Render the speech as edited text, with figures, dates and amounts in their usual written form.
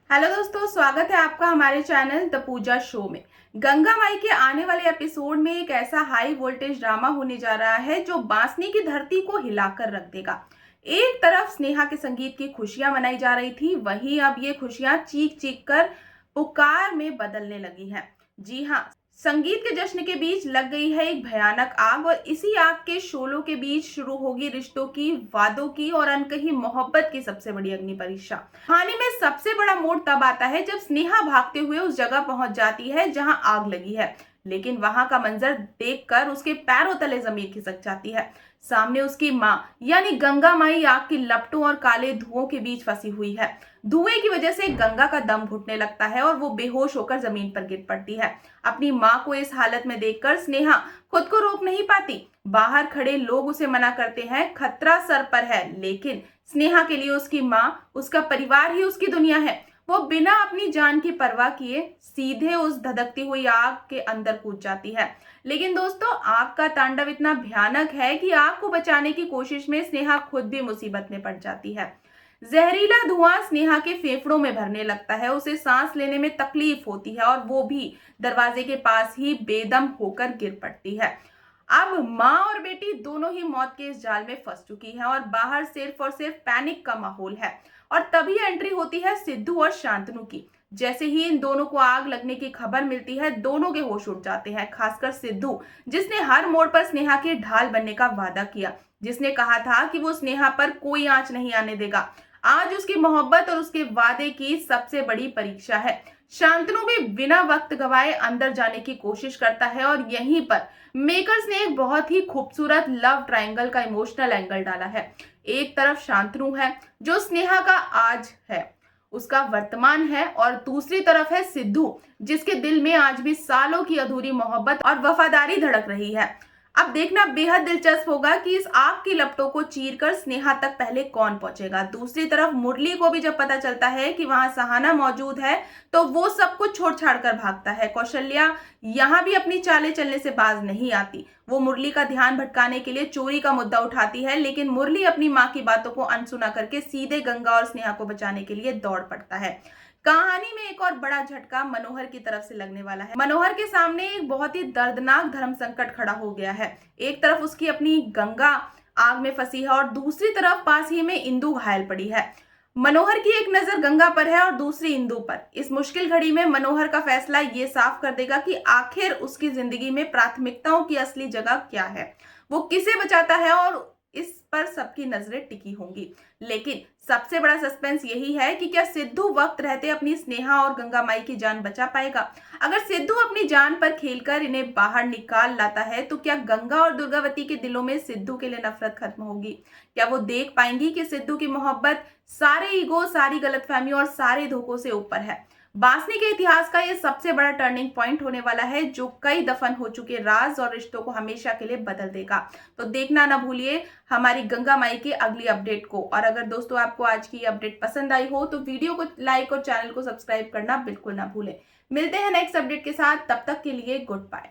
Hello दोस्तों, स्वागत है आपका हमारे चैनल द पूजा शो में। गंगा माई के आने वाले एपिसोड में एक ऐसा हाई वोल्टेज ड्रामा होने जा रहा है जो बांसनी की धरती को हिलाकर रख देगा। एक तरफ स्नेहा के संगीत की खुशियां मनाई जा रही थी, वहीं अब ये खुशियां चीख चीख कर पुकार में बदलने लगी हैं। जी हाँ, संगीत के जश्न के बीच लग गई है एक भयानक आग, और इसी आग के शोलों के बीच शुरू होगी रिश्तों की, वादों की और अनकही मोहब्बत की सबसे बड़ी अग्नि परीक्षा। कहानी में सबसे बड़ा मोड़ तब आता है जब स्नेहा भागते हुए उस जगह पहुंच जाती है जहां आग लगी है, लेकिन वहां का मंजर देखकर उसके पैरों तले जमीन खिसक जाती है। सामने उसकी माँ यानी गंगा माई आग की लपटों और काले धुओं के बीच फंसी हुई है। धुएं की वजह से गंगा का दम घुटने लगता है और वो बेहोश होकर जमीन पर गिर पड़ती है। अपनी माँ को इस हालत में देखकर स्नेहा खुद को रोक नहीं पाती। बाहर खड़े लोग उसे मना करते हैं, खतरा सर पर है, लेकिन स्नेहा के लिए उसकी माँ, उसका परिवार ही उसकी दुनिया है। वो बिना अपनी जान की परवाह किए सीधे उस धधकती हुई आग के अंदर कूद जाती है। लेकिन दोस्तों, आग का तांडव इतना भयानक है कि आग को बचाने की कोशिश में स्नेहा खुद भी मुसीबत में पड़ जाती है। जहरीला धुआं स्नेहा के फेफड़ों में भरने लगता है, उसे सांस लेने में तकलीफ होती है और वो भी दरवाजे के पास ही बेदम होकर गिर पड़ती है। अब माँ और बेटी दोनों ही मौत के इस जाल में फंस चुकी हैं और बाहर सिर्फ और सिर्फ पैनिक का माहौल है। और तभी एंट्री होती है सिद्धू और शांतनु की। जैसे ही इन दोनों को आग लगने की खबर मिलती है, दोनों के होश उड़ जाते हैं, खासकर सिद्धू, जिसने हर मोड़ पर स्नेहा के ढाल बनने का वादा किया, जिसने कहा था कि वो स्नेहा पर कोई आंच नहीं आने देगा। आज उसकी मोहब्बत और उसके वादे की सबसे बड़ी परीक्षा है। शांतनु भी बिना वक्त गवाए अंदर जाने की कोशिश करता है और यहीं पर मेकर्स ने एक बहुत ही खूबसूरत लव ट्रायंगल का इमोशनल एंगल डाला है। एक तरफ शांतनु है जो स्नेहा का आज है, उसका वर्तमान है, और दूसरी तरफ है सिद्धू, जिसके दिल में आज भी सालों की अधूरी मोहब्बत और वफादारी धड़क रही है। अब देखना बेहद दिलचस्प होगा कि इस आग की लपटों को चीरकर स्नेहा तक पहले कौन पहुंचेगा। दूसरी तरफ मुरली को भी जब पता चलता है कि वहां सहाना मौजूद है, तो वो सब कुछ छोड़ छाड़ कर भागता है। कौशल्या यहाँ भी अपनी चालें चलने से बाज नहीं आती। वो मुरली का ध्यान भटकाने के लिए चोरी का मुद्दा उठाती है, लेकिन मुरली अपनी माँ की बातों को अनसुना करके सीधे गंगा और स्नेहा को बचाने के लिए दौड़ पड़ता है। कहानी में एक और बड़ा झटका मनोहर की तरफ से लगने वाला है। मनोहर के सामने एक बहुत ही दर्दनाक धर्म संकट खड़ा हो गया है। एक तरफ उसकी अपनी गंगा आग में फंसी है और दूसरी तरफ पास ही में इंदु घायल पड़ी है। मनोहर की एक नजर गंगा पर है और दूसरी इंदु पर। इस मुश्किल घड़ी में मनोहर का फैसला ये साफ कर देगा कि आखिर उसकी जिंदगी में प्राथमिकताओं की असली जगह क्या है, वो किसे बचाता है, और इस पर सबकी नजरें टिकी होंगी। लेकिन सबसे बड़ा सस्पेंस यही है कि क्या सिद्धू वक्त रहते अपनी स्नेहा और गंगा माई की जान बचा पाएगा। अगर सिद्धू अपनी जान पर खेलकर इन्हें बाहर निकाल लाता है, तो क्या गंगा और दुर्गावती के दिलों में सिद्धू के लिए नफरत खत्म होगी? क्या वो देख पाएंगी कि सिद्धू की मोहब्बत सारे ईगो, सारी गलतफहमी और सारे धोखों से ऊपर है? बांसनी के इतिहास का ये सबसे बड़ा टर्निंग पॉइंट होने वाला है, जो कई दफन हो चुके राज और रिश्तों को हमेशा के लिए बदल देगा। तो देखना ना भूलिए हमारी गंगा माई की अगली अपडेट को। और अगर दोस्तों आपको आज की अपडेट पसंद आई हो तो वीडियो को लाइक और चैनल को सब्सक्राइब करना बिल्कुल ना भूलें। मिलते हैं नेक्स्ट अपडेट के साथ, तब तक के लिए गुड बाय।